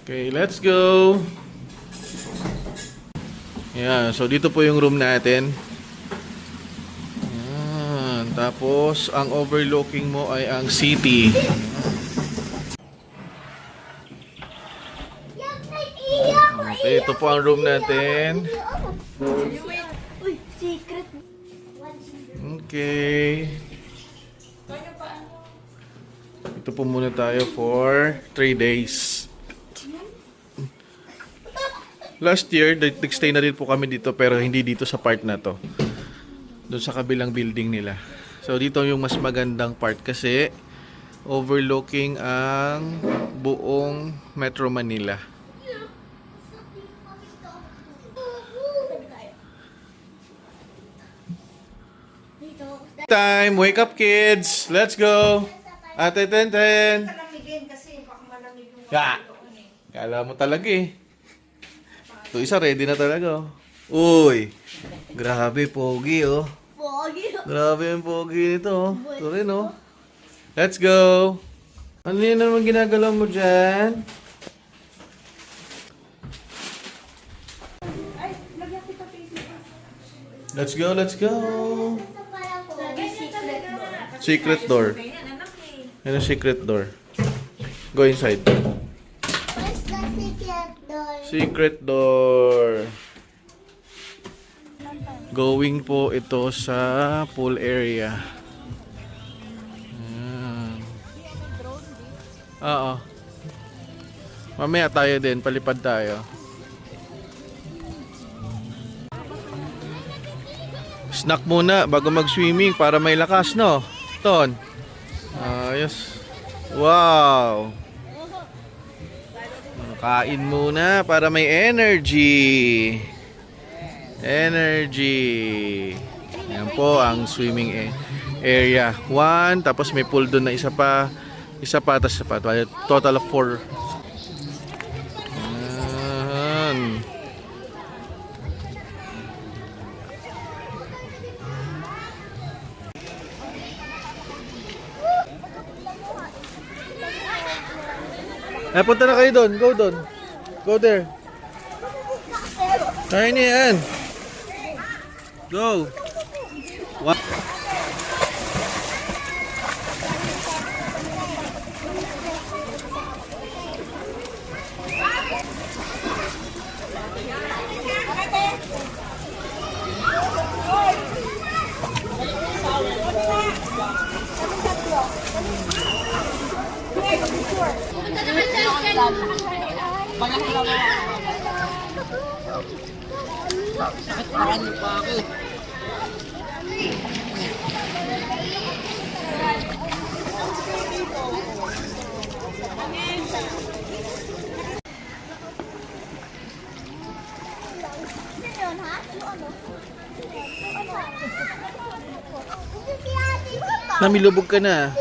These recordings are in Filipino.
Okay, let's go. Yan, so dito po yung room natin. Yan, tapos ang overlooking mo ay ang city. Okay, ito po ang room natin. Uy, secret. Okay. Ito po muna tayo for 3 days. Last year, nag-stay na rin po kami dito pero hindi dito sa part na to. Doon sa kabilang building nila. So dito yung mas magandang part kasi overlooking ang buong Metro Manila. Time! Wake up, kids! Let's go! Ate Tenten! Ya! Kala mo talaga eh. Ito isa, ready na talaga. Uy! Grabe, pogi oh. Pogi. Grabe yung pogi nito oh. Ito rin oh. Let's go! Ano yun naman ginagalaw mo dyan? Let's go, let's go! Secret door. Yan ang secret door. Go inside. Where's the secret door? Secret door. Going po ito sa pool area. Ayan. Oo. Mamaya tayo din, palipad tayo. Snack muna bago mag-swimming para may lakas, no? Ton. Ayos. Wow. Kain muna para may energy. Energy. Yan po ang swimming area. 1, tapos may pool doon na isa pa, tapos isa pa. Total of 4. Yan. Punta na kayo doon. Go doon. Go there. Kaya niya yan. Go. What? Namilubog ka na.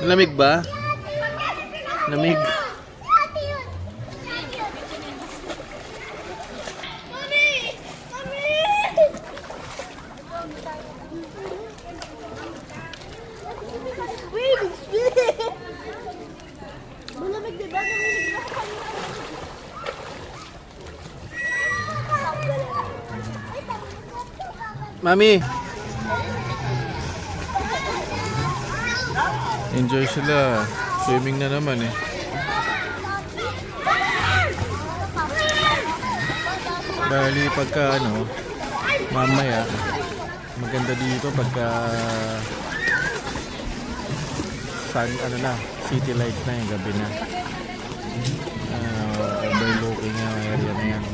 Lamig ba? Lamig. Mami. Enjoy sila. Swimming na naman eh. Bali pagka mamaya maganda dito pagka city light na yung gabi na. Overlooking yung area na yan.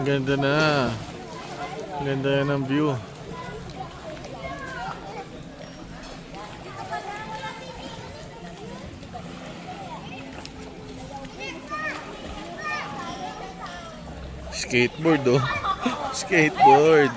Ganda na. Ganda yan ang view. Skateboard oh. Skateboard.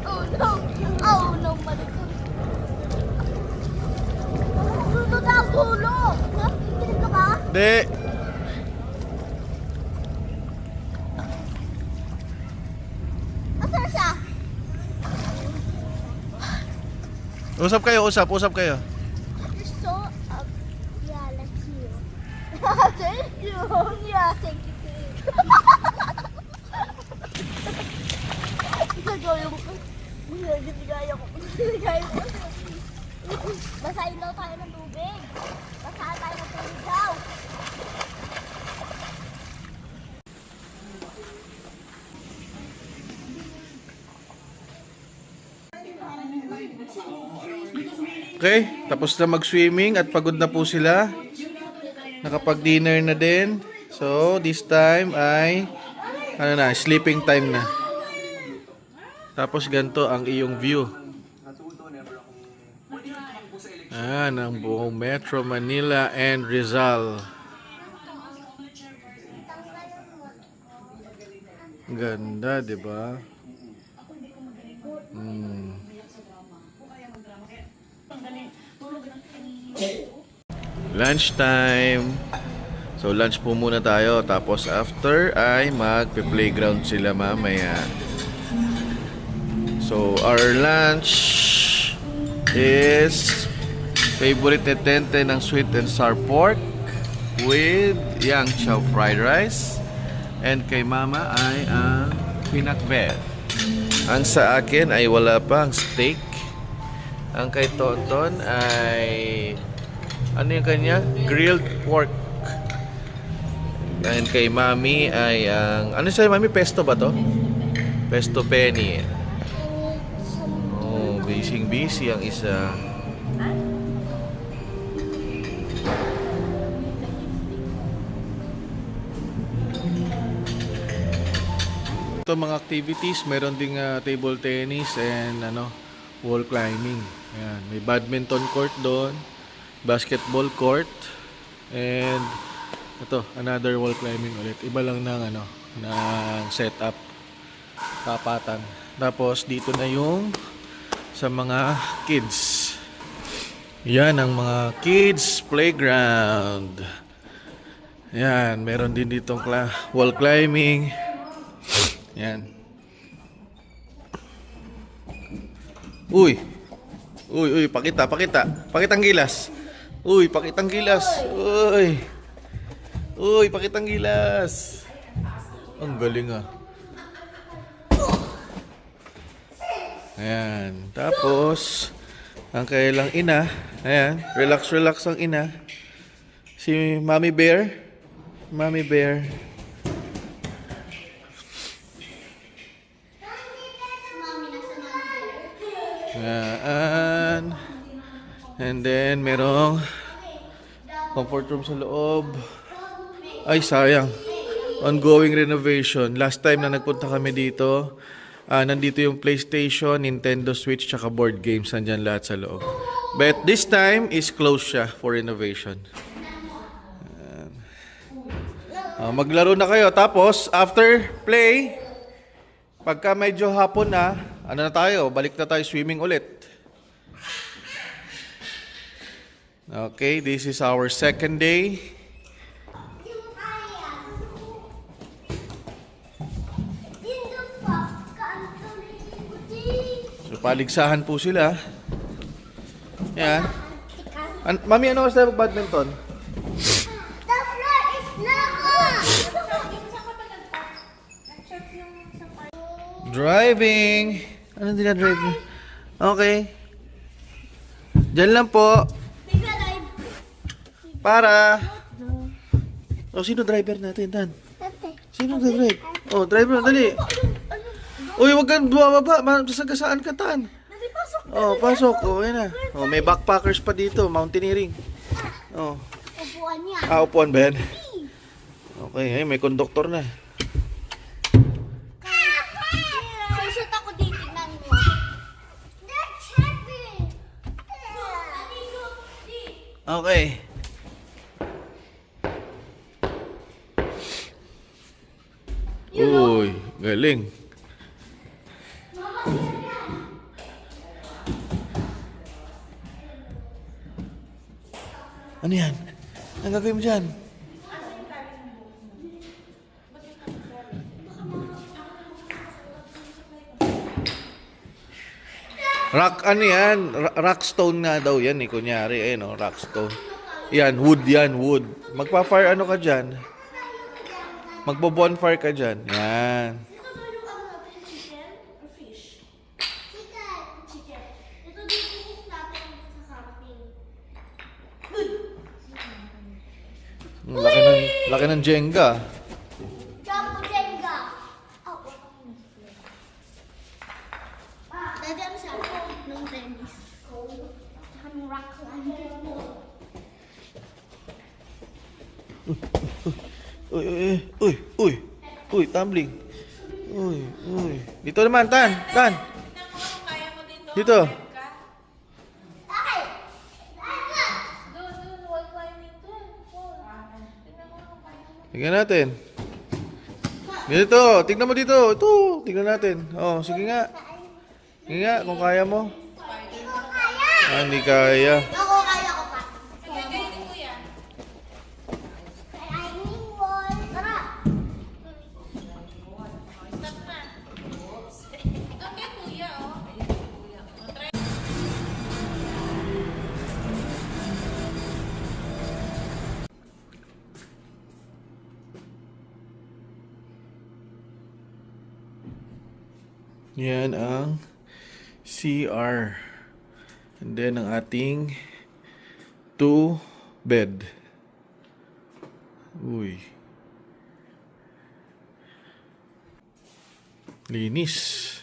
Oh no! Oh no! Malikot! Gulo na! Gulo! Kinig ka ba? Hindi. Asan siya? Usap kayo, usap kayo. You're so yeah, like you. Thank you. Yeah, thank you. Gagawin ko. Ginigaya ko. Basahin daw tayo ng tubig. Basahin tayo ng tubig daw. Okay, tapos na mag-swimming at pagod na po sila. Nakapag-dinner na din. So, this time ay sleeping time na. Tapos ganito ang iyong view. Ng buong Metro Manila and Rizal. Ganda, 'di ba? Lunch time. So lunch po muna tayo, tapos after ay magpe-playground sila mamaya. So our lunch is favorite ni Tente ng sweet and sour pork with yang chow fried rice, and kay mama ay ang pinakbet. Ang sa akin ay wala pa, ang steak. Ang kay Tonton ay ano yung kanya? Grilled pork. And kay mami ay ang ano sa'yo mami? Pesto ba to? Pesto penny. Oh, busy ang isa. Ito mga activities, meron ding table tennis and wall climbing. Ayan, may badminton court doon, basketball court, and ito, another wall climbing ulit. Iba lang ng ng setup, tapatan. Tapos dito na yung sa mga kids. Yan ang mga kids playground. Yan, meron din ditong wall climbing. Yan. Uy, pakitang gilas. Uy, pakitang gilas. Uy, pakitang gilas. Ang galing ah. Ayan. Tapos, ang kailang ina. Ayan. Relax ang ina. Si Mommy Bear. Ayan. And then, merong comfort room sa loob. Ay, sayang. Ongoing renovation. Last time na nagpunta kami dito, nandito yung PlayStation, Nintendo Switch, tsaka board games. Nandyan lahat sa loob. But this time is closed siya for renovation. Maglaro na kayo. Tapos, after play, pagka medyo hapon na, ano na tayo? Balik na tayo swimming ulit. Okay, this is our second day. So, paligsahan po sila. Yan. Mami, ano sa badminton? The floor is lava! Driving. Ano dinadrive niyo? Okay. Diyan lang po. Para. O, sino driver natin, Dan? Sino driver? Oh, driver, dali. Uy, wag kang bumababa. Masagasaan ka, Tan. Oh, pasok. Oh, yan na. Oh, may backpackers pa dito. Mountaineering. Oh. Upuan niya. Upuan ba yan? Okay, ay, may konduktor na. Susot ako dito ng mo. That's heavy. Okay. Uy, galing. Ano yan? Ang gagawin mo dyan? Rock, ano yan? Rockstone na daw yan eh, kunyari. Eh, no? Rockstone. Yan, wood yan, wood. Magpa-fire ano ka dyan? Magbo-bonfire ka dyan. Yan. Laki ng Jenga. Jumbo Jenga. Dati ang sabi ko ng tennis. Saka ng rock climbing mo. Uy, tumbling. Uy. Dito naman, Tan. Dito. Tingnan natin. Dito, tingnan mo dito. Ito, tingnan natin. Oh, sige nga. Sige nga, kung kaya mo. Hindi ko kaya. Hindi kaya. Ako kaya ko pa. Kaya ni Kuya. Kaya ni Wall. Tara. Stop na. Ito kay Kuya, oh. Yan ang CR. And then ang ating 2 bed. Uy. Linis.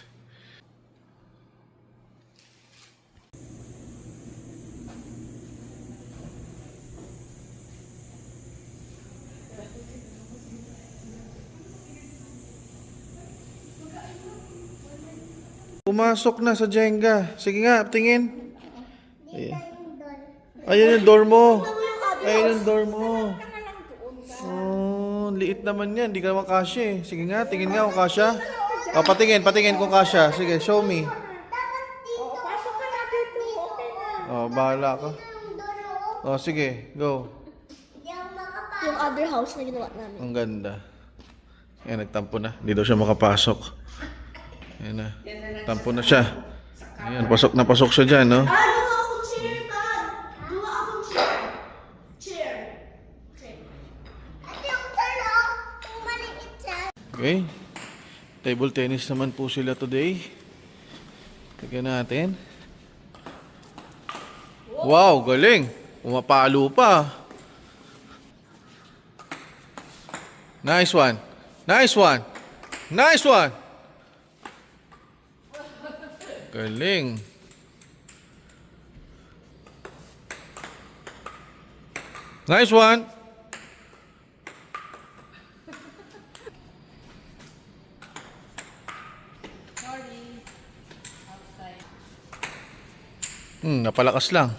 Pumasok na sa Jenga. Sige nga, tingin. Ayan. Ayan yung door mo. Ayan yung door mo. Oh, liit naman yan. Hindi ka naman kasya eh. Sige nga, tingin nga kung kasya. Oh, patingin kung kasya. Sige, show me. Pasok ka na dito. Okay na. Oh, bahala ka. Oh, sige, go. Yung other house na ginawa namin. Ang ganda. Ayan, nagtampo na. Hindi daw siya makapasok. Ayan na. Tampo na siya. Ayan, pasok na pasok siya dyan, no? Duwa akong chair, Dad. Duwa akong chair. Chair. Ate, yung talo. Yung maliit siya. Okay. Table tennis naman po sila today. Tignan natin. Wow, galing. Umapalo pa. Nice one. Nice one. Nice one. Galing. Nice one. Napalakas lang.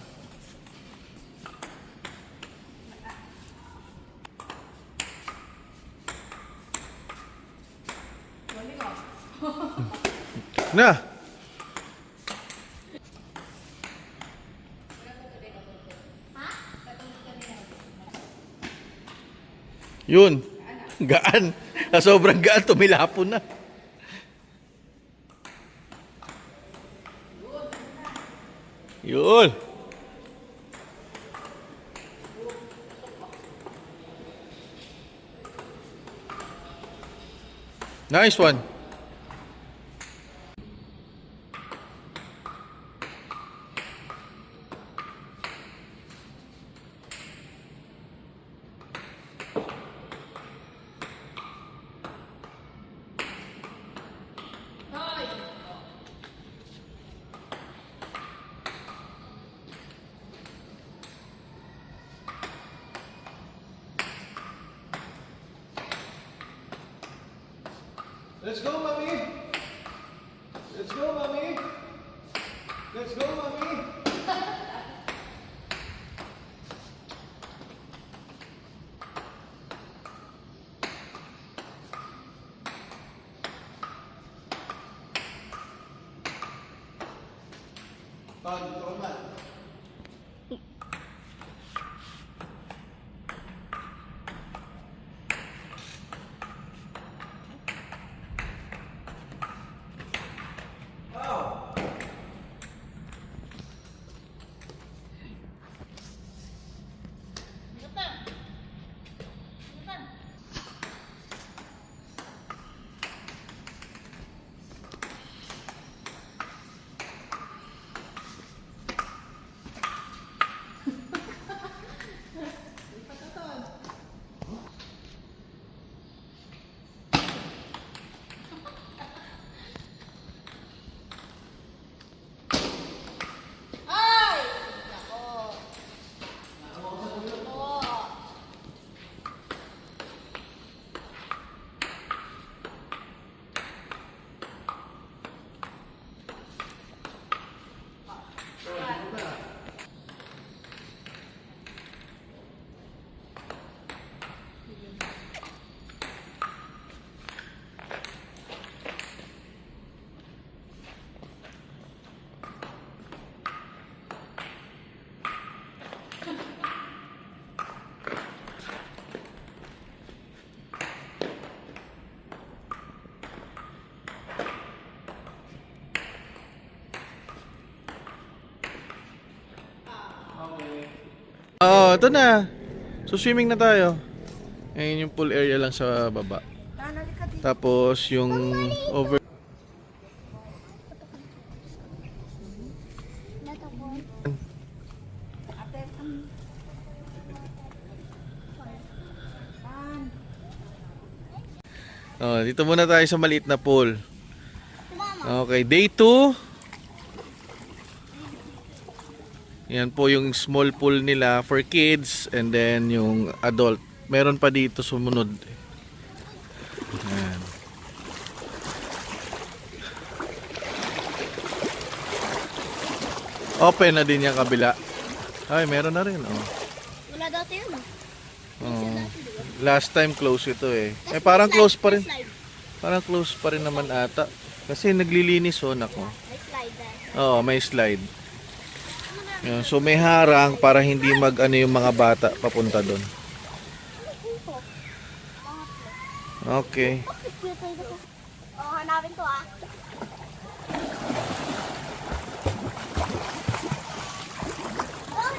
Na. Yun. Gaan. Sa sobrang gaan, tumilapon na. Yun. Nice one. Let's go, mommy. Let's go, mommy. Let's go, mommy. Ito na. So swimming na tayo. Ayun yung pool area lang sa baba. Tapos yung over dito muna tayo sa maliit na pool. Okay, day 2. Yan po yung small pool nila for kids and then yung adult. Meron pa dito sumunod. Yan. Open na din yung kabila. Ay, meron na rin. Oh. Wala dati yun. Oh. Last time close ito eh. Parang close pa rin. Parang close pa rin naman ata. Kasi naglilinis nako. May slide there. Oo, may slide. Yan. So may harang para hindi mag-ano yung mga bata papunta doon. Okay. Hanapin to ah.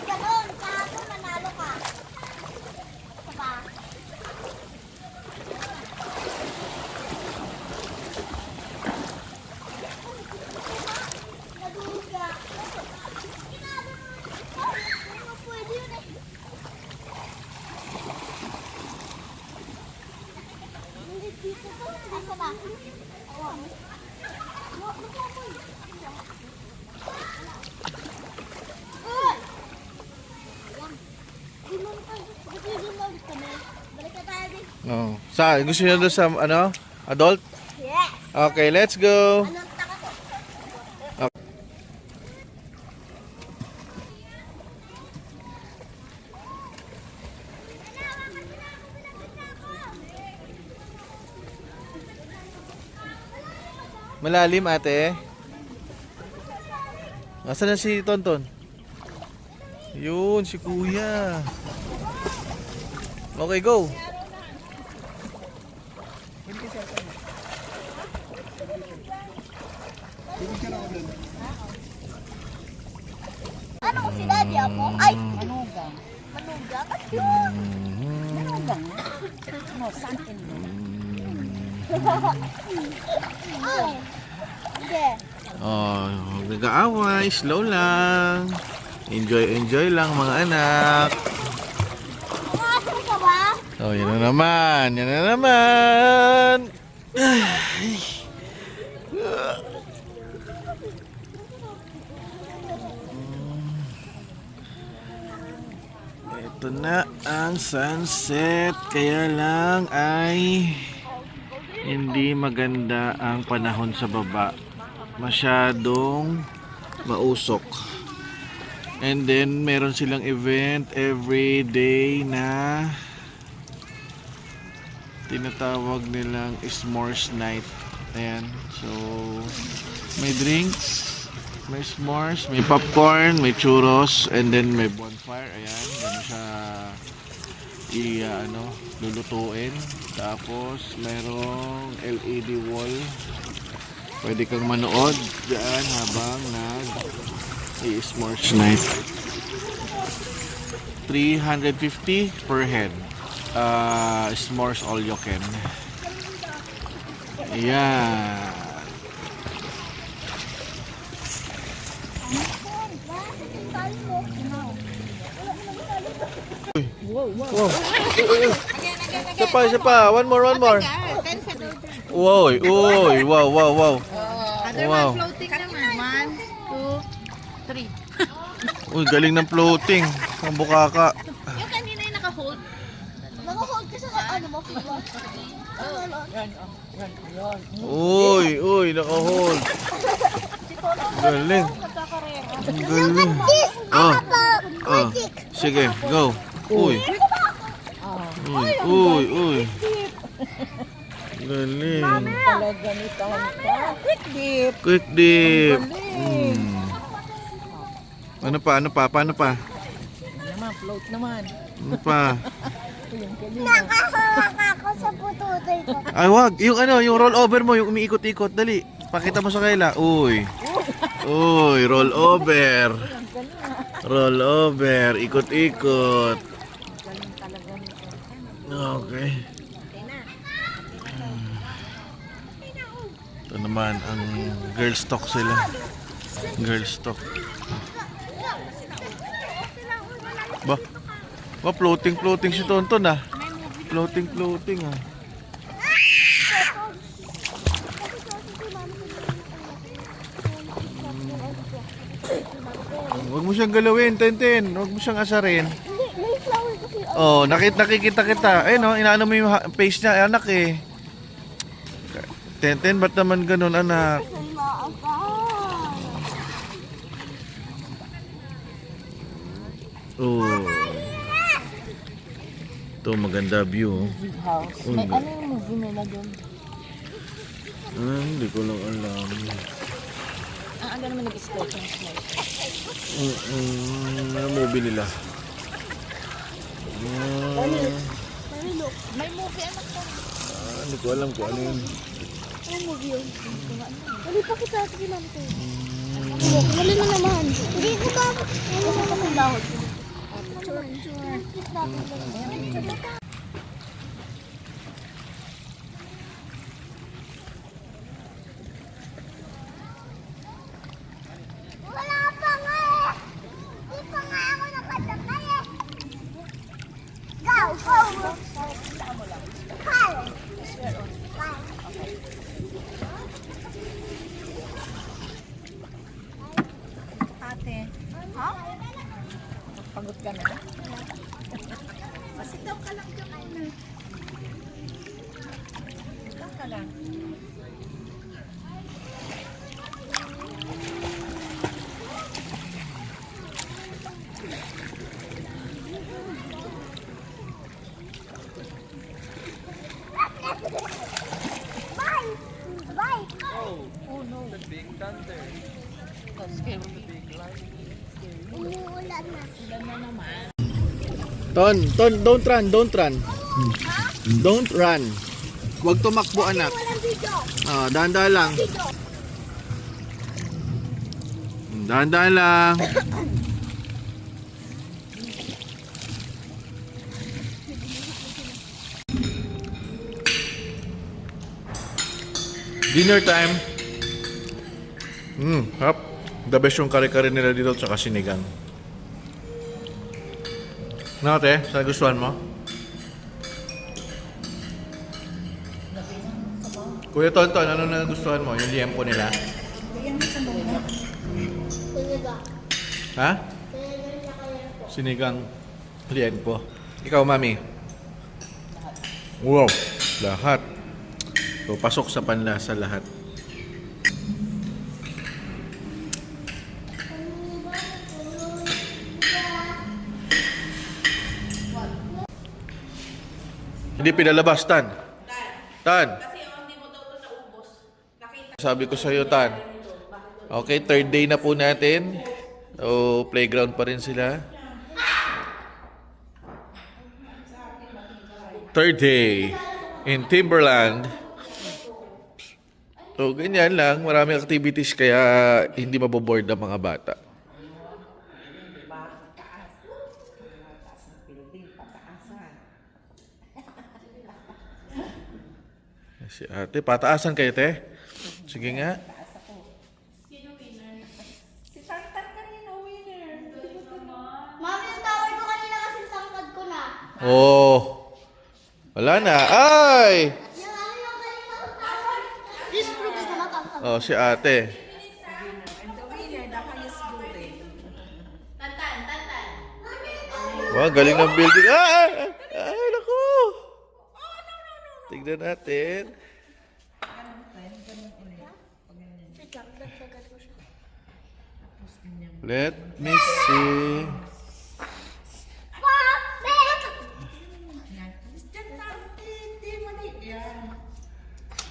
Ganon. Kahapon manalo ka. Diba? Naduga. Pwede yun eh. Hindi dito to. Asa ba? Awan. Uy! Oh. Gusto niyo doon sa ano? Adult? Yes. Okay, let's go. Anong taka to? Malalim, ate. Nasaan na si Tonton? Yun, si Kuya. Okay, go. Ano ko si Daddy ako? Ay! Manugang. Manugang? At yun! Manugang. No, something. Ay! Hindi. Oh, nag-aaway. Slow lang. Enjoy lang mga anak. Nakasal ka ba? Oh, yan na naman. Yan na naman. Ay. Ito na ang sunset. Kaya lang ay hindi maganda ang panahon sa baba. Masyadong mausok. And then meron silang event every day na tinatawag nilang s'mores night. Ayan. So may drinks, may s'mores, may popcorn, may churros, and then may bonfire. Ayan, ganun siya lulutuin. Tapos merong LED wall. Pwede kang manood diyan habang s'mores night. 350 per head. S'mores all you can. Ayan. Wow. Isa pa. One more. Uy. Wow. Other Wow. one floating naman. 1, 2, 3. Uy, galing ng floating. Ang bukaka. Yung kanina yung naka-hold. Naka-hold ka sa ano mo? Uy, naka-hold. Galing. Ang galing. Oh. Sige, go. Uy. Galing. Talaga ni Tanta. Quick dip. Quick dip. Ano pa? Paano pa? Naman, float naman. Ano pa? Nakahawak ako sa pututoy ko. Ay, wag. Yung roll over mo, yung umiikot-ikot. Dali. Pakita mo sa kaila. Uy, roll over. Roll over. Ikot-ikot. Okay. Ito naman, ang girls talk sila. Girls talk. Ba, floating si Tonton ah. Floating ah. Huwag mo siyang galawin, Tenten. Huwag mo siyang asarin. Hindi, may flower kasi. Oh, nakikita kita. Eh no, inaano mo yung face niya, anak eh. Tenten, ba't naman ganun, anak? Ay, maaasar. Oh. Ito, maganda view. House. Oh, May ano yung movie nila doon? Hindi ko lang alam. Ang aga naman nag-start yung small. Ano movie nila? May movie anak ko. Hindi ko alam kung ano yun. Ano movie yun? Wali pa kita sa kinam ko. Wali na naman. Hindi ko ba? Ano ka ng lahod? Sure. Wala pa nga eh. Di pa nga ako nakasakay eh. Go! Kyle! Ate. Ha? Pagod ka na? Masitaw ka lang dyan. Masitaw ka lang. Bye! Bye! Umuulan na. Ton, don't run, don't run. Don't run. Huwag tumakbo, anak. Walang video. Dahan-dahan lang. Video. Dahan-dahan lang. Dinner time. Hap. The best yung kare-kare nila dito tsaka sinigang. Ano ate? Sa gustuhan mo? Kuya Tonton, ano na gustuhan mo? Yung liempo nila? Talaga. Ha? Sinigang liempo. Ikaw, mami? Wow, lahat. So, pasok sa panlasa lahat. Hindi pinalabas, Tan. Tan. Kasi hindi mo daw ito naubos. Nakita Sabi ko sa iyo, Tan. Okay, third day na po natin. So, playground pa rin sila. Third day in Timberland. So, ganyan lang. Maraming activities kaya hindi maboboard ang mga bata. Si ate, pataasan kayo, te? Sige nga. Mami, yung tower ko kanina kasi tangkad ko na. Oh. Wala na. Ay! Yung ano yung kanina ko tower. This proves na makakag. Oh, si ate. Tantan. Wow, galing ng building. Ay, naku. Tignan natin. Wait lang, dagdagan ko siya. Let me see.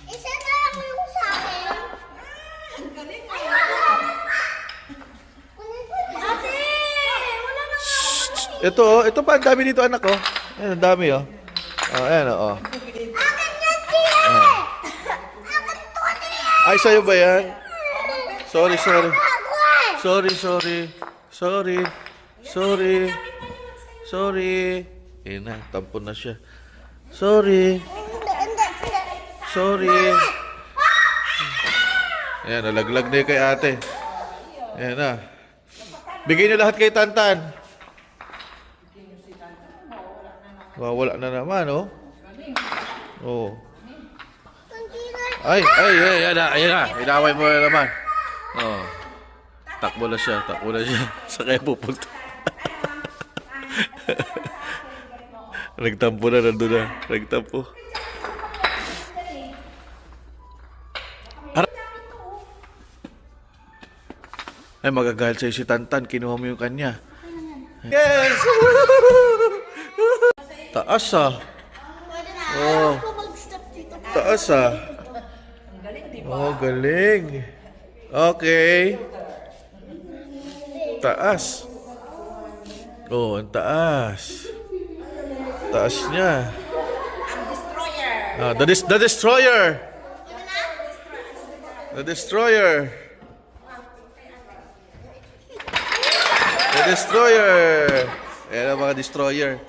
Isa na lang yung sa akin. Ate! Wala na nga. Ito pa, ang dami dito, anak, oh. Ayan, ang dami, oh. Oh, ayan, oh. Akin yan, tiye! Akin to, tiye! Ay, sa'yo ba yan? Sorry. Ako eh! Sorry. Ayan na, tampo na siya. Sorry. Ayan, nalaglag na yung kay ate. Ayan na. Bigay niyo lahat kay Tantan. Wala na naman, oh. Oh. Ay, ayan na. Inaway mo na naman. Oh. Takbo na siya. Sa kaya pupunta. Nagtampo na, nandun na. Nagtampo. Ay, magagalit sa'yo si Tantan. Kinuha mo yung kanya. Yes! Taas, ah. Pwede na. Oh. Ako mag-stop dito. Taas, ah. Oh, galing. Okay. Taas. Oh, ang taas. Taas niya. ang destroyer. The Destroyer. The Destroyer. The Destroyer. Ayan ang mga Destroyer.